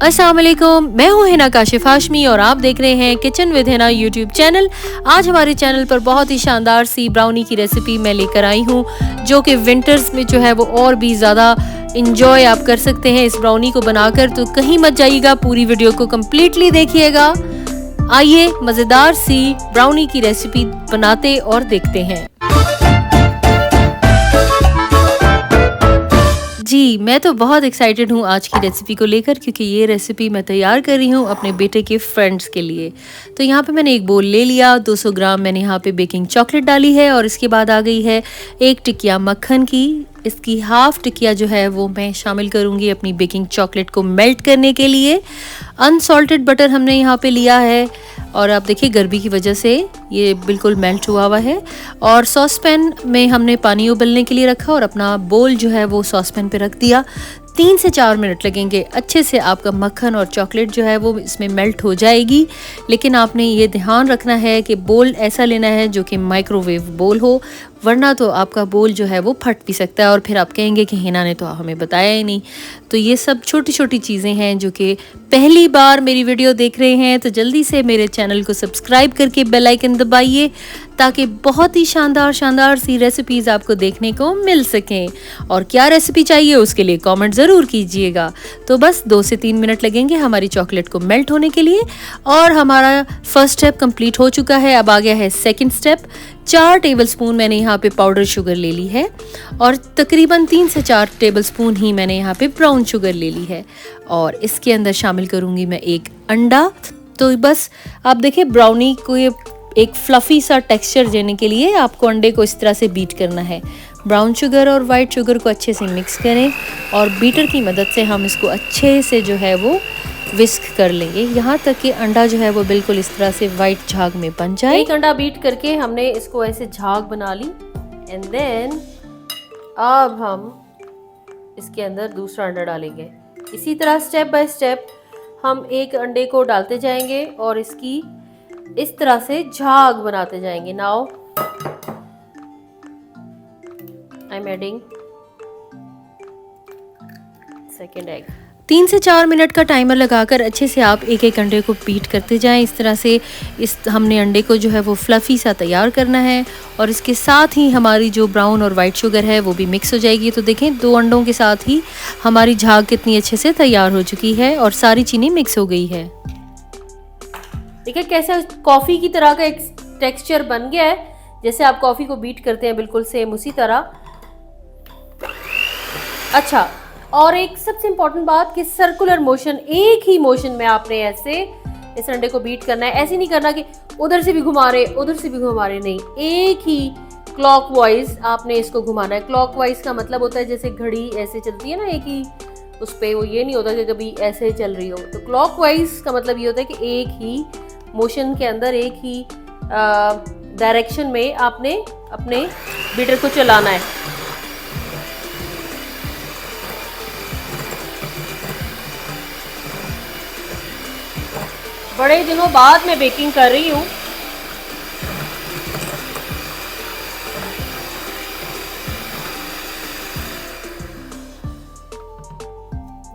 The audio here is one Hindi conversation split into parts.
अस्सलाम वालेकुम, मैं हूँ हिना काशिफ हाशमी और आप देख रहे हैं kitchen with Hina YouTube channel. आज हमारे चैनल पर बहुत ही शानदार सी ब्राउनी की रेसिपी मैं लेकर आई हूँ, जो कि विंटर्स में जो है वो और भी ज़्यादा इंजॉय आप कर सकते हैं इस ब्राउनी को बनाकर। तो कहीं मत जाइएगा, पूरी वीडियो को कम्प्लीटली देखिएगा। आइए मज़ेदार सी ब्राउनी की रेसिपी बनाते और देखते हैं। जी, मैं तो बहुत एक्साइटेड हूँ आज की रेसिपी को लेकर, क्योंकि ये रेसिपी मैं तैयार कर रही हूँ अपने बेटे के फ्रेंड्स के लिए। तो यहाँ पे मैंने एक बोल ले लिया, 200 ग्राम मैंने यहाँ पे बेकिंग चॉकलेट डाली है और इसके बाद आ गई है 1 टिकिया मक्खन की। इसकी हाफ टिकिया जो है वो मैं शामिल करूँगी अपनी बेकिंग चॉकलेट को मेल्ट करने के लिए। अनसॉल्टेड बटर हमने यहाँ पे लिया है और आप देखिए गर्मी की वजह से ये बिल्कुल मेल्ट हुआ है। और सॉस पैन में हमने पानी उबलने के लिए रखा और अपना बोल जो है वो सॉस पैन पे रख दिया। 3 से 4 मिनट लगेंगे, अच्छे से आपका मक्खन और चॉकलेट जो है वो इसमें मेल्ट हो जाएगी। लेकिन आपने ये ध्यान रखना है कि बोल ऐसा लेना है जो कि माइक्रोवेव बोल हो, वरना तो आपका बोल जो है वो फट भी सकता है और फिर आप कहेंगे कि हिना ने तो हमें बताया ही नहीं। तो ये सब छोटी छोटी चीज़ें हैं जो कि पहली बार मेरी वीडियो देख रहे हैं तो जल्दी से मेरे चैनल को सब्सक्राइब करके बेल आइकन दबाइए, ताकि बहुत ही शानदार सी रेसिपीज़ आपको देखने को मिल सकें। और क्या रेसिपी चाहिए उसके लिए कमेंट ज़रूर कीजिएगा। तो बस 2 से 3 मिनट लगेंगे हमारी चॉकलेट को मेल्ट होने के लिए और हमारा फर्स्ट स्टेप कंप्लीट हो चुका है। अब आ गया है सेकंड स्टेप। 4 टेबलस्पून मैंने यहाँ पे पाउडर शुगर ले ली है और तकरीबन 3 से 4 टेबलस्पून ही मैंने यहाँ पे ब्राउन शुगर ले ली है और इसके अंदर शामिल करूँगी मैं 1 अंडा। तो बस आप देखिए ब्राउनी को ये एक फ्लफी सा टेक्सचर देने के लिए आपको अंडे को इस तरह से बीट करना है। ब्राउन शुगर और वाइट शुगर को अच्छे से मिक्स करें और बीटर की मदद से हम इसको अच्छे से जो है वो विस्क कर लेंगे, यहाँ तक कि अंडा जो है वो बिल्कुल इस तरह से वाइट झाग में बन जाए। एक अंडा बीट करके हमने इसको ऐसे झाग बना ली एंड देन अब हम इसके अंदर दूसरा अंडा डालेंगे। इसी तरह स्टेप बाय स्टेप हम एक अंडे को डालते जाएंगे और इसकी इस तरह से झाग बनाते जाएंगे। Now I am adding second egg. 3 से 4 मिनट का टाइमर लगाकर अच्छे से आप एक एक अंडे को बीट करते जाएं। इस तरह से हमने अंडे को जो है वो फ्लफी सा तैयार करना है और इसके साथ ही हमारी जो ब्राउन और वाइट शुगर है वो भी मिक्स हो जाएगी। तो देखें 2 अंडों के साथ ही हमारी झाग कितनी अच्छे से तैयार हो चुकी है और सारी चीनी मिक्स हो गई है। देखिए कैसे कॉफ़ी की तरह का एक टेक्सचर बन गया है, जैसे आप कॉफ़ी को बीट करते हैं बिल्कुल सेम उसी तरह। अच्छा, और एक सबसे इम्पोर्टेंट बात कि सर्कुलर मोशन, एक ही मोशन में आपने ऐसे इस अंडे को बीट करना है। ऐसे नहीं करना कि उधर से भी घुमा रहे उधर से भी घुमा रहे, नहीं, एक ही क्लॉकवाइज आपने इसको घुमाना है। क्लॉकवाइज का मतलब होता है जैसे घड़ी ऐसे चलती है ना एक ही उस पे, वो ये नहीं होता कि कभी ऐसे चल रही हो। तो क्लॉकवाइज का मतलब ये होता है कि एक ही मोशन के अंदर एक ही डायरेक्शन में आपने अपने बीटर को चलाना है। बड़े दिनों बाद मैं बेकिंग कर रही हूँ।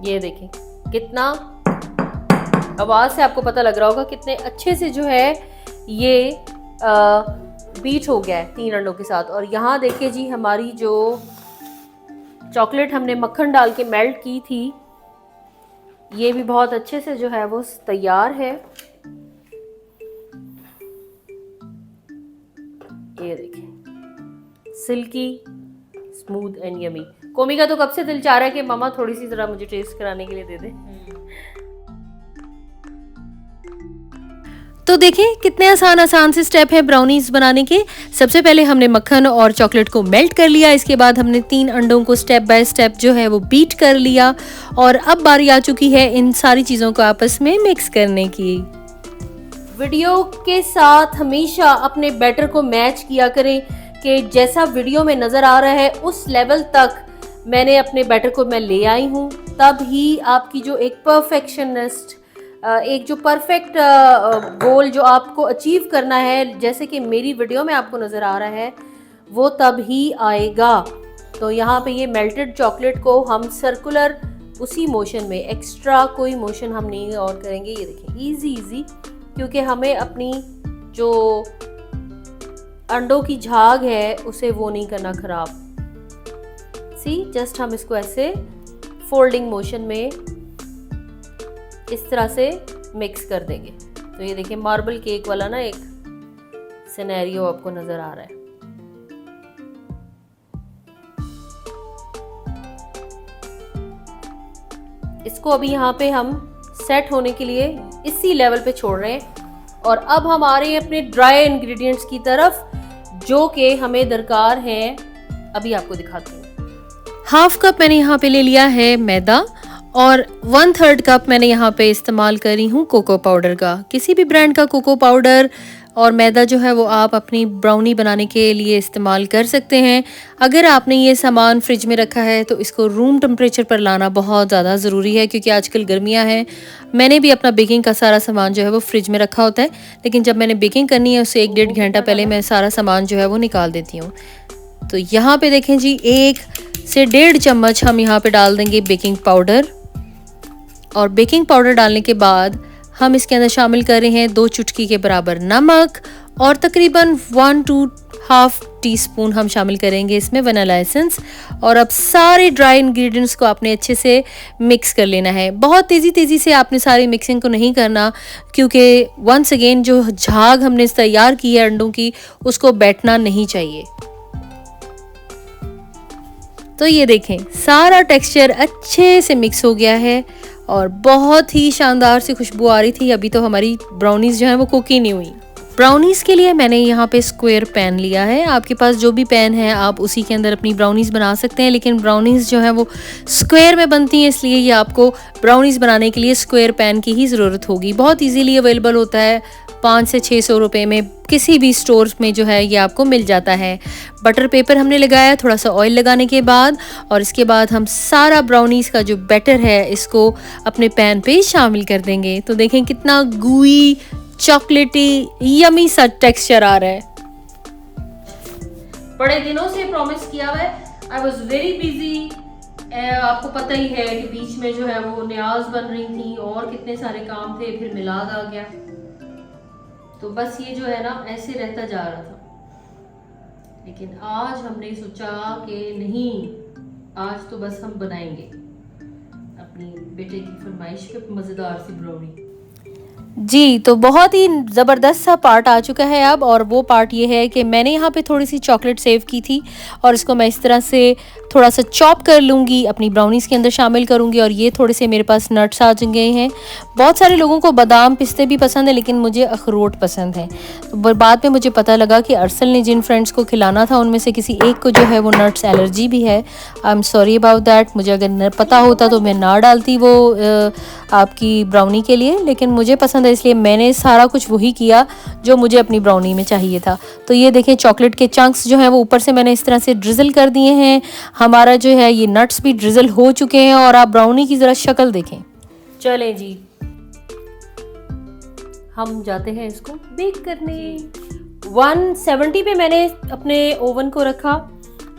ये देखें कितना, आवाज से आपको पता लग रहा होगा कितने अच्छे से जो है ये बीट हो गया है 3 अंडों के साथ। और यहाँ देखिए जी हमारी जो चॉकलेट हमने मक्खन डाल के मेल्ट की थी ये भी बहुत अच्छे से जो है वो तैयार है। ये देखिए सिल्की स्मूथ एंड यमी। कोमी का तो कब से दिल चाह रहा है कि मामा थोड़ी सी जरा मुझे टेस्ट कराने के लिए दे दे। तो देखिए कितने आसान से स्टेप है ब्राउनीज बनाने के। सबसे पहले हमने मक्खन और चॉकलेट को मेल्ट कर लिया, इसके बाद हमने 3 अंडों को स्टेप बाय स्टेप जो है वो बीट कर लिया और अब बारी आ चुकी है इन सारी चीज़ों को आपस में मिक्स करने की। वीडियो के साथ हमेशा अपने बैटर को मैच किया करें कि जैसा वीडियो में नज़र आ रहा है उस लेवल तक मैंने अपने बैटर को मैं ले आई हूँ, तब ही आपकी जो एक परफेक्शनिस्ट एक जो परफेक्ट गोल जो आपको अचीव करना है, जैसे कि मेरी वीडियो में आपको नज़र आ रहा है, वो तब ही आएगा। तो यहाँ पे ये मेल्टेड चॉकलेट को हम सर्कुलर उसी मोशन में, एक्स्ट्रा कोई मोशन हम नहीं और करेंगे। ये देखें इजी इजी, क्योंकि हमें अपनी जो अंडों की झाग है उसे वो नहीं करना खराब। सी जस्ट हम इसको ऐसे फोल्डिंग मोशन में इस तरह से मिक्स कर देंगे। तो ये देखिए मार्बल केक वाला ना एक सिनेरियो आपको नजर आ रहा है। इसको अभी यहाँ पे हम सेट होने के लिए इसी लेवल पे छोड़ रहे हैं और अब हम आ रहे हैं अपने ड्राई इंग्रेडिएंट्स की तरफ, जो कि हमें दरकार हैं। अभी आपको दिखाती हूँ। हाफ कप मैंने यहाँ पे ले लिया है मैदा और 1/3 कप मैंने यहाँ पे इस्तेमाल करी हूँ कोको पाउडर का। किसी भी ब्रांड का कोको पाउडर और मैदा जो है वो आप अपनी ब्राउनी बनाने के लिए इस्तेमाल कर सकते हैं। अगर आपने ये सामान फ्रिज में रखा है तो इसको रूम टेम्परेचर पर लाना बहुत ज़्यादा ज़रूरी है, क्योंकि आजकल गर्मियाँ हैं। मैंने भी अपना बेकिंग का सारा सामान जो है वो फ्रिज में रखा होता है, लेकिन जब मैंने बेकिंग करनी है उससे 1-1.5 घंटा पहले मैं सारा सामान जो है वो निकाल देती हूँ। तो यहाँ पे देखें जी 1 से 1.5 चम्मच हम यहाँ पे डाल देंगे बेकिंग पाउडर। और बेकिंग पाउडर डालने के बाद हम इसके अंदर शामिल कर रहे हैं 2 चुटकी के बराबर नमक और तकरीबन 1 to ½ टीस्पून हम शामिल करेंगे इसमें वनीला एसेंस। और अब सारे ड्राई इंग्रेडिएंट्स को आपने अच्छे से मिक्स कर लेना है। बहुत तेज़ी से आपने सारी मिक्सिंग को नहीं करना, क्योंकि वंस अगेन जो झाग हमने तैयार की है अंडों की उसको बैठना नहीं चाहिए। तो ये देखें सारा टेक्सचर अच्छे से मिक्स हो गया है और बहुत ही शानदार सी खुशबू आ रही थी। अभी तो हमारी ब्राउनीज़ जो है वो कुक ही नहीं हुई। ब्राउनीज़ के लिए मैंने यहाँ पे स्क्वायर पैन लिया है। आपके पास जो भी पैन है आप उसी के अंदर अपनी ब्राउनीज़ बना सकते हैं, लेकिन ब्राउनीज़ जो है वो स्क्वायर में बनती हैं, इसलिए ये आपको ब्राउनीज़ बनाने के लिए स्क्वायर पैन की ही ज़रूरत होगी। बहुत ईजीली अवेलेबल होता है, 500 से 600 रुपये में किसी भी स्टोर में जो है ये आपको मिल जाता है। बटर पेपर हमने लगाया थोड़ा सा ऑयल लगाने के बाद, और इसके बाद हम सारा ब्राउनीज़ का जो बैटर है इसको अपने पैन पे शामिल कर देंगे। तो देखें कितना gooey चॉकलेटी यमी सा टेक्सचर आ रहा है। बड़े दिनों से प्रॉमिस किया हुआ है। आई वॉज वेरी बिजी, आपको पता ही है कि बीच में जो है वो न्याज बन रही थी और कितने सारे काम थे, फिर मिलाद आ गया, तो बस ये जो है ना ऐसे रहता जा रहा था। लेकिन आज हमने सोचा कि नहीं, आज तो बस हम बनाएंगे अपनी बेटे की फरमाइश पे मज़ेदार सी ब्राउनी। जी, तो बहुत ही ज़बरदस्त सा पार्ट आ चुका है अब, और वो पार्ट ये है कि मैंने यहाँ पे थोड़ी सी चॉकलेट सेव की थी और इसको मैं इस तरह से थोड़ा सा चॉप कर लूँगी, अपनी ब्राउनीज़ के अंदर शामिल करूँगी। और ये थोड़े से मेरे पास नट्स आ गए हैं। बहुत सारे लोगों को बादाम पिस्ते भी पसंद है, लेकिन मुझे अखरोट पसंद है। तो बाद में मुझे पता लगा कि अरसल ने जिन फ्रेंड्स को खिलाना था उनमें से किसी एक को जो है वो नट्स एलर्जी भी है। I am sorry about that. मुझे अगर पता होता तो मैं ना डालती वो आपकी ब्राउनी के लिए, लेकिन मुझे पसंद है इसलिए मैंने सारा कुछ वही किया जो मुझे अपनी ब्राउनी में चाहिए था। तो ये देखें चॉकलेट के चंक्स जो हैं वो ऊपर से मैंने इस तरह से ड्रिजल कर दिए हैं। हमारा जो है ये नट्स भी ड्रिजल हो चुके हैं और आप ब्राउनी की ज़रा शक्ल देखें। चलें जी, हम जाते हैं इसको बेक करने। 170 पे मैंने अपने ओवन को रखा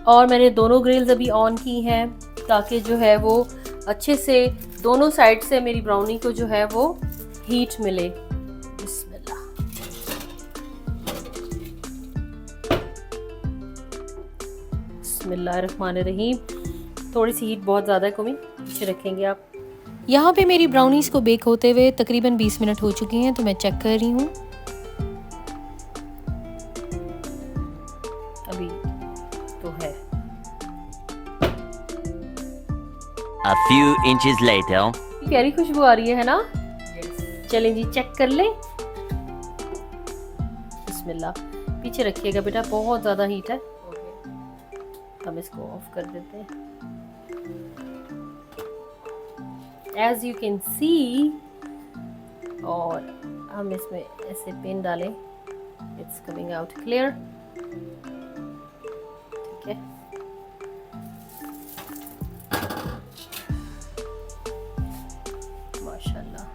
और मैंने दोनों ग्रिल्स अभी ऑन की हैं, ताकि जो है वो अच्छे से दोनों साइड से मेरी ब्राउनी को जो है वो हीट मिले। बिस्मिल्लाह। बिस्मिल्लाहिर्रहमानिर्रहीम। थोड़ी सी हीट बहुत ज़्यादा है, कोमी पीछे रखेंगे आप। यहाँ पे मेरी ब्राउनीज़ को बेक होते हुए तकरीबन 20 मिनट हो चुके हैं, तो मैं चेक कर रही हूँ। अभी तो है। A few inches later. प्यारी खुशबू आ रही है ना? चलें जी चेक कर लें। बिस्मिल्लाह। पीछे रखिएगा बेटा, बहुत ज़्यादा हीट है। हम इसको ऑफ कर देते हैं। As you can see, और हम इसमें ऐसे पिन डालें, It's coming out clear। ठीक है, माशाल्लाह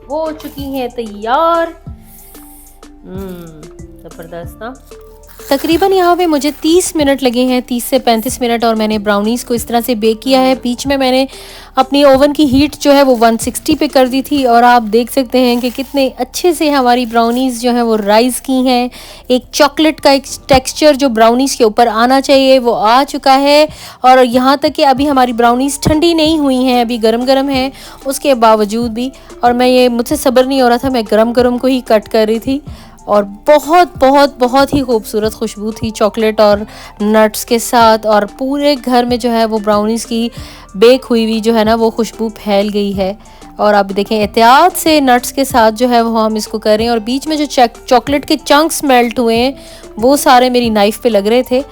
हो चुकी हैं तैयार। ज़बरदस्त ना। तकरीबन यहाँ पे मुझे 30 मिनट लगे हैं, 30 से 35 मिनट, और मैंने ब्राउनीज़ को इस तरह से बेक किया है। बीच में मैंने अपनी ओवन की हीट जो है वो 160 पे कर दी थी, और आप देख सकते हैं कि कितने अच्छे से हमारी ब्राउनीज़ जो हैं वो राइज़ की हैं। एक चॉकलेट का एक टेक्सचर जो ब्राउनीज़ के ऊपर आना चाहिए वो आ चुका है। और यहाँ तक कि अभी हमारी ब्राउनीज़ ठंडी नहीं हुई हैं, अभी गरम गरम हैं उसके बावजूद भी। और मैं ये मुझसे सब्र नहीं हो रहा था, मैं गरम गरम को ही कट कर रही थी। और बहुत बहुत बहुत ही खूबसूरत खुशबू थी चॉकलेट और नट्स के साथ, और पूरे घर में जो है वो ब्राउनीज़ की बेक हुई हुई जो है ना वो खुशबू फैल गई है। और आप देखें एहतियात से नट्स के साथ जो है वो हम इसको कर रहे हैं, और बीच में जो चॉकलेट के चंक्स मेल्ट हुए हैं वो सारे मेरी नाइफ़ पे लग रहे थे,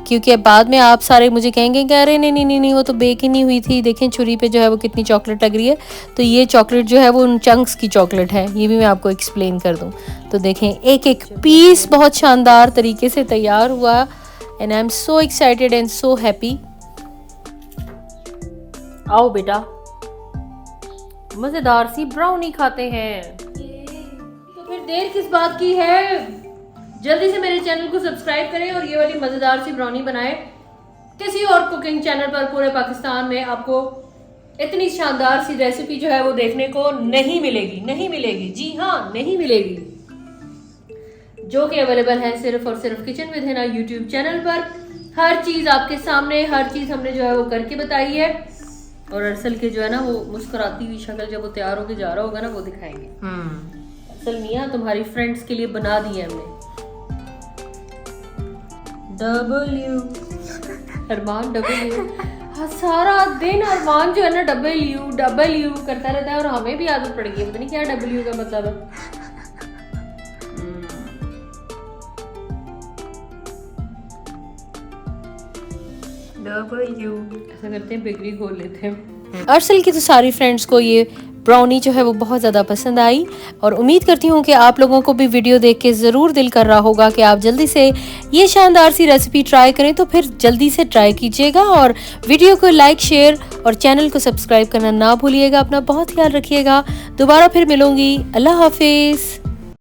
क्योंकि बाद में आप सारे मुझे कहेंगे कि अरे नहीं नहीं नहीं नहीं वो तो बेक ही नहीं हुई थी, देखें छुरी पे जो है वो कितनी चॉकलेट लग रही है। तो ये चॉकलेट जो है वो उन चंक्स की चॉकलेट है, ये भी मैं आपको एक्सप्लेन कर दूं। तो देखें एक एक पीस बहुत शानदार तरीके से तैयार हुआ, and I am so excited and so happy. आओ बेटा, मज़ेदार सी ब्राउनी खाते हैं। तो फिर देर किस बात की है, जल्दी से मेरे चैनल को सब्सक्राइब करें और ये वाली मज़ेदार सी ब्राउनी बनाएं। किसी और कुकिंग चैनल पर पूरे पाकिस्तान में आपको इतनी शानदार सी रेसिपी जो है वो देखने को नहीं मिलेगी, नहीं मिलेगी, जी हाँ नहीं मिलेगी, जो कि अवेलेबल है सिर्फ और सिर्फ kitchen with Hina YouTube channel पर। हर चीज़ आपके सामने, हर चीज़ हमने जो है वो करके बताई है, और अरसल के जो है ना वो मुस्कुराती हुई शक्ल जब वो तैयार होके जा रहा होगा ना वो दिखाएंगे। अरसल मियाँ तुम्हारी फ्रेंड्स के लिए बना दी है हमने। W अरमान W, हाँ सारा दिन अरमान जो है ना W करता रहता है, और हमें भी आदत पड़ गई है, पता नहीं क्या W का मतलब है। W ऐसा करते हैं, बिगड़ी खोल लेते हैं। अरसल की तो सारी फ्रेंड्स को ये ब्राउनी जो है वो बहुत ज़्यादा पसंद आई, और उम्मीद करती हूँ कि आप लोगों को भी वीडियो देख के ज़रूर दिल कर रहा होगा कि आप जल्दी से ये शानदार सी रेसिपी ट्राई करें। तो फिर जल्दी से ट्राई कीजिएगा, और वीडियो को लाइक, शेयर और चैनल को सब्सक्राइब करना ना भूलिएगा। अपना बहुत ख्याल रखिएगा। दोबारा फिर मिलूँगी। अल्लाह हाफिज़।